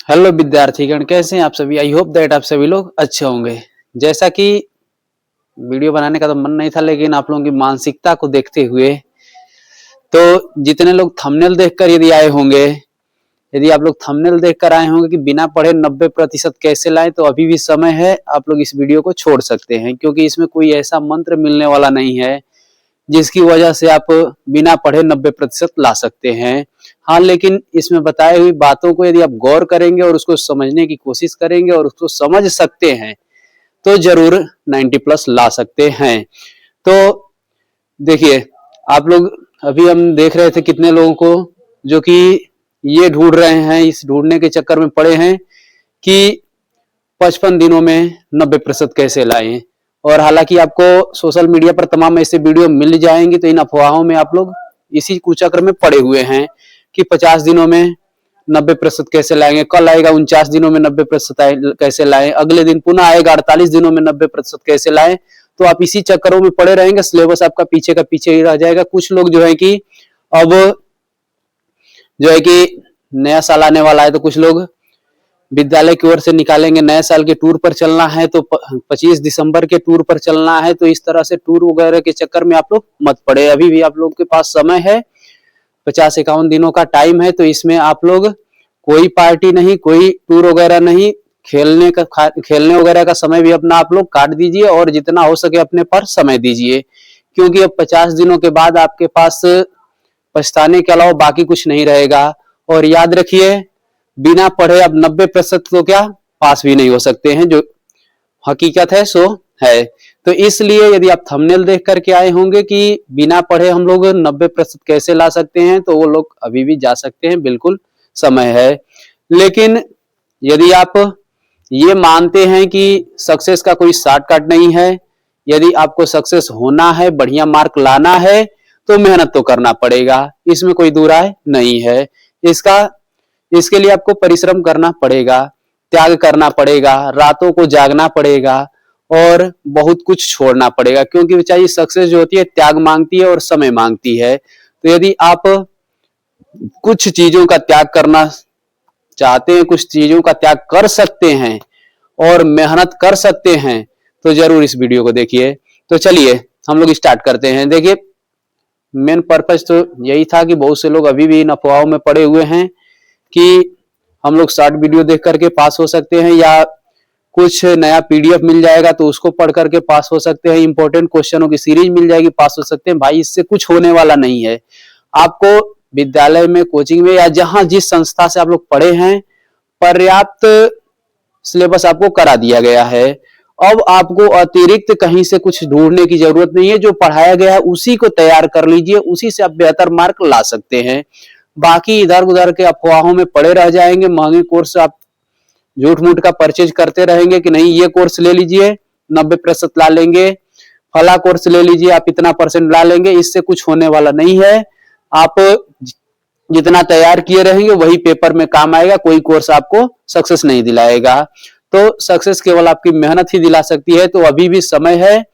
Hello विद्यार्थीगण, कैसे हैं आप सभी। आई होप दैट आप सभी लोग अच्छे होंगे। जैसा कि वीडियो बनाने का तो मन नहीं था, लेकिन आप लोगों की मानसिकता को देखते हुए तो जितने लोग थंबनेल देखकर यदि आए होंगे, यदि आप लोग थंबनेल देखकर आए होंगे कि बिना पढ़े 90% कैसे लाएं, तो अभी भी समय है, आप लोग इस वीडियो को छोड़ सकते हैं, क्योंकि इसमें कोई ऐसा मंत्र मिलने वाला नहीं है जिसकी वजह से आप बिना पढ़े 90% ला सकते हैं। हाँ, लेकिन इसमें बताई हुई बातों को यदि आप गौर करेंगे और उसको समझने की कोशिश करेंगे और उसको समझ सकते हैं तो जरूर 90+ ला सकते हैं। तो देखिए, आप लोग अभी हम देख रहे थे कितने लोगों को जो कि ये ढूंढ रहे हैं, इस ढूंढने के चक्कर में पड़े हैं कि 55 दिनों में 90% कैसे लाएं। और हालांकि आपको सोशल मीडिया पर तमाम ऐसे वीडियो मिल जाएंगे, तो इन अफवाहों में आप लोग इसी कुचक्र में पड़े हुए हैं कि 50 दिनों में 90% कैसे लाएंगे, कल आएगा 49 दिनों में 90% कैसे लाएं, अगले दिन पुनः आएगा 48 दिनों में 90% कैसे लाएं। तो आप इसी चक्करों में पड़े रहेंगे, सिलेबस आपका पीछे का पीछे ही रह जाएगा। कुछ लोग जो है कि अब जो है कि नया साल आने वाला है, तो कुछ लोग विद्यालय की ओर से निकालेंगे, नए साल के टूर पर चलना है तो 25 दिसंबर के टूर पर चलना है, तो इस तरह से टूर वगैरह के चक्कर में आप लोग मत पड़े। अभी भी आप लोग के पास समय है, 50-51 दिनों का टाइम है, तो इसमें आप लोग कोई पार्टी नहीं, कोई टूर वगैरह नहीं, खेलने वगैरह का समय भी अपना आप लोग काट दीजिए और जितना हो सके अपने पर समय दीजिए, क्योंकि अब 50 दिनों के बाद आपके पास पछताने के अलावा बाकी कुछ नहीं रहेगा। और याद रखिए, बिना पढ़े अब 90% तो क्या पास भी नहीं हो सकते हैं, जो हकीकत है सो है। तो इसलिए यदि आप थंबनेल देख करके आए होंगे कि बिना पढ़े हम लोग 90% कैसे ला सकते हैं, तो वो लोग अभी भी जा सकते हैं, बिल्कुल समय है। लेकिन यदि आप ये मानते हैं कि सक्सेस का कोई शॉर्टकट नहीं है, यदि आपको सक्सेस होना है, बढ़िया मार्क लाना है, तो मेहनत तो करना पड़ेगा, इसमें कोई दो राय नहीं है। इसके लिए आपको परिश्रम करना पड़ेगा, त्याग करना पड़ेगा, रातों को जागना पड़ेगा और बहुत कुछ छोड़ना पड़ेगा, क्योंकि बेचारी सक्सेस जो होती है त्याग मांगती है और समय मांगती है। तो यदि आप कुछ चीजों का त्याग करना चाहते हैं, कुछ चीजों का त्याग कर सकते हैं और मेहनत कर सकते हैं, तो जरूर इस वीडियो को देखिए। तो चलिए हम लोग स्टार्ट करते हैं। देखिए, मेन पर्पज तो यही था कि बहुत से लोग अभी भी इन अफवाहों में पड़े हुए हैं कि हम लोग शॉर्ट वीडियो देख करके पास हो सकते हैं, या कुछ नया पीडीएफ मिल जाएगा तो उसको पढ़ करके पास हो सकते हैं, इंपॉर्टेंट क्वेश्चनों की सीरीज मिल जाएगी, पास हो सकते हैं। भाई, इससे कुछ होने वाला नहीं है। आपको विद्यालय में, कोचिंग में, या जहां जिस संस्था से आप लोग पढ़े हैं, पर्याप्त सिलेबस आपको करा दिया गया है। अब आपको अतिरिक्त कहीं से कुछ ढूंढने की जरूरत नहीं है, जो पढ़ाया गया है उसी को तैयार कर लीजिए, उसी से आप बेहतर मार्क ला सकते हैं। बाकी इधर उधर के अफवाहों में पड़े रह जाएंगे, महंगे कोर्स आप झूठ मूठ का परचेज करते रहेंगे कि नहीं ये कोर्स ले लीजिए 90% ला लेंगे, फला कोर्स ले लीजिए आप इतना परसेंट ला लेंगे, इससे कुछ होने वाला नहीं है। आप जितना तैयार किए रहेंगे वही पेपर में काम आएगा, कोई कोर्स आपको सक्सेस नहीं दिलाएगा। तो सक्सेस केवल आपकी मेहनत ही दिला सकती है। तो अभी भी समय है,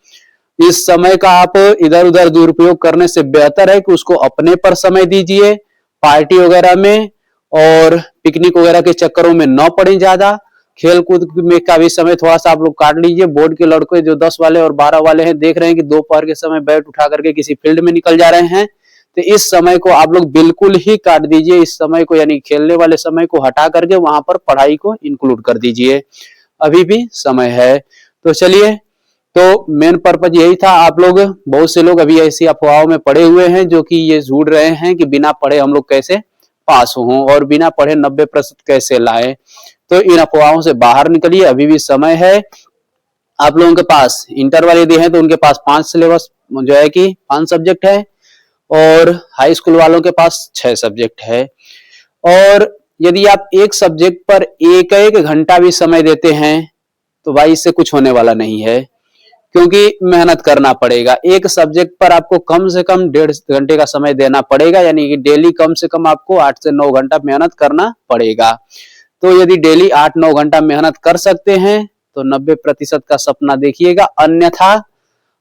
इस समय का आप इधर उधर दुरुपयोग करने से बेहतर है कि उसको अपने पर समय दीजिए, पार्टी वगैरह में और पिकनिक वगैरह के चक्करों में न पड़े ज्यादा। खेल कूद में का भी समय थोड़ा सा आप लोग काट लीजिए। बोर्ड के लड़के जो 10 वाले और 12 वाले हैं, देख रहे हैं कि दोपहर के समय बैट उठा करके किसी फील्ड में निकल जा रहे हैं, तो इस समय को आप लोग बिल्कुल ही काट दीजिए। इस समय को, यानी खेलने वाले समय को हटा करके वहां पर पढ़ाई को इंक्लूड कर दीजिए, अभी भी समय है। तो चलिए, तो मेन पर्पज यही था। आप लोग, बहुत से लोग अभी ऐसी अफवाहों में पड़े हुए हैं जो कि ये ढूंढ रहे हैं कि बिना पढ़े हम लोग कैसे पास हों और बिना पढ़े 90% कैसे लाएं। तो इन अफवाहों से बाहर निकलिए, अभी भी समय है। आप लोगों के पास इंटर वाले यदि हैं तो उनके पास 5 सिलेबस जो है कि 5 सब्जेक्ट है, और हाई स्कूल वालों के पास 6 सब्जेक्ट है। और यदि आप एक सब्जेक्ट पर एक एक घंटा भी समय देते हैं, तो भाई इससे कुछ होने वाला नहीं है, क्योंकि मेहनत करना पड़ेगा। एक सब्जेक्ट पर आपको कम से कम 1.5 घंटे का समय देना पड़ेगा, यानी कि डेली कम से कम आपको 8 से 9 घंटा मेहनत करना पड़ेगा। तो यदि डेली 8-9 घंटा मेहनत कर सकते हैं तो 90% का सपना देखिएगा, अन्यथा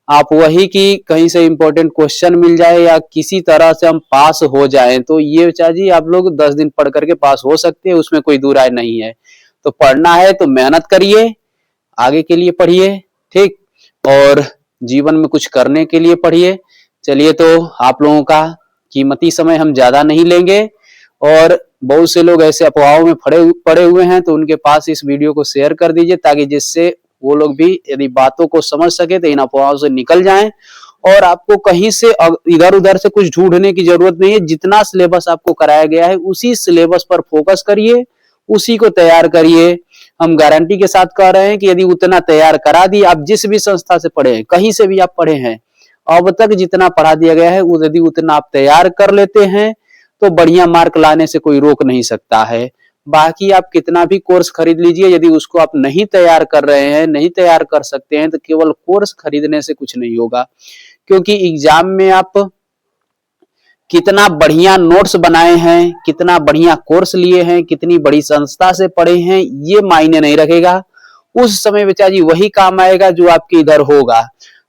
आप वही कि कहीं से इंपॉर्टेंट क्वेश्चन मिल जाए या किसी तरह से हम पास हो जाएं, तो ये चाचा जी आप लोग 10 दिन पढ़ करके पास हो सकते हैं, उसमें कोई दो राय नहीं है। तो पढ़ना है तो मेहनत करिए, आगे के लिए पढ़िए, ठीक, और जीवन में कुछ करने के लिए पढ़िए। चलिए, तो आप लोगों का कीमती समय हम ज्यादा नहीं लेंगे, और बहुत से लोग ऐसे अफवाहों में पड़े हुए हैं, तो उनके पास इस वीडियो को शेयर कर दीजिए, ताकि जिससे वो लोग भी यदि बातों को समझ सके तो इन अफवाहों से निकल जाएं। और आपको कहीं से इधर उधर से कुछ ढूंढने की जरूरत नहीं है। जितना सिलेबस आपको कराया गया है उसी सिलेबस पर फोकस करिए, उसी को तैयार करिए। हम गारंटी के साथ कह रहे हैं कि यदि उतना तैयार करा दी, आप जिस भी संस्था से पढ़े हैं, कहीं से भी आप पढ़े हैं, अब तक जितना पढ़ा दिया गया है यदि उतना आप तैयार कर लेते हैं तो बढ़िया मार्क लाने से कोई रोक नहीं सकता है। बाकी आप कितना भी कोर्स खरीद लीजिए, यदि उसको आप नहीं तैयार कर रहे हैं, नहीं तैयार कर सकते हैं, तो केवल कोर्स खरीदने से कुछ नहीं होगा। क्योंकि एग्जाम में आप कितना बढ़िया नोट्स बनाए हैं, कितना बढ़िया कोर्स लिए हैं, कितनी बड़ी संस्था से पढ़े हैं, ये मायने नहीं रखेगा। उस समय बेचा जी वही काम आएगा जो आपके इधर होगा।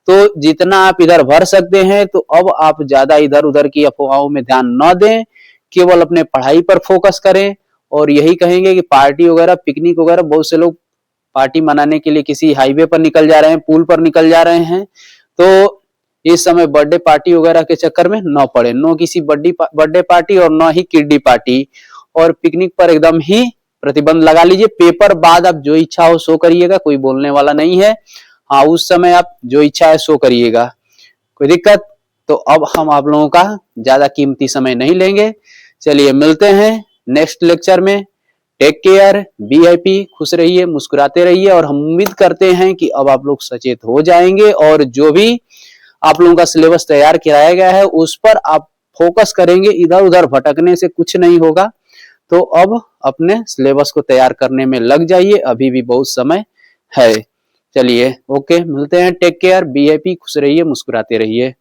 तो जितना आप इधर भर सकते हैं, तो अब आप ज्यादा इधर उधर की अफवाहों में ध्यान न दें, केवल अपने पढ़ाई पर फोकस करें। और यही कहेंगे कि पार्टी वगैरह, पिकनिक वगैरह, बहुत से लोग पार्टी मनाने के लिए किसी हाईवे पर निकल जा रहे हैं, पुल पर निकल जा रहे हैं। तो इस समय बर्थडे पार्टी वगैरह के चक्कर में न पड़े, नो किसी बर्थडे पार्टी और न ही किड्डी पार्टी। और पिकनिक पर एकदम ही प्रतिबंध लगा लीजिए। पेपर बाद आप जो इच्छा हो सो करिएगा, कोई बोलने वाला नहीं है। हाँ, उस समय आप जो इच्छा है सो करिएगा, कोई दिक्कत। तो अब हम आप लोगों का ज्यादा कीमती समय नहीं लेंगे। चलिए, मिलते हैं नेक्स्ट लेक्चर में। टेक केयर, बी हैप्पी, खुश रहिए, मुस्कुराते रहिए। और हम उम्मीद करते हैं कि अब आप लोग सचेत हो जाएंगे, और जो भी आप लोगों का सिलेबस तैयार कराया गया है उस पर आप फोकस करेंगे। इधर उधर भटकने से कुछ नहीं होगा। तो अब अपने सिलेबस को तैयार करने में लग जाइए, अभी भी बहुत समय है। चलिए, ओके, मिलते हैं। टेक केयर, बी हैप्पी, खुश रहिए, मुस्कुराते रहिए।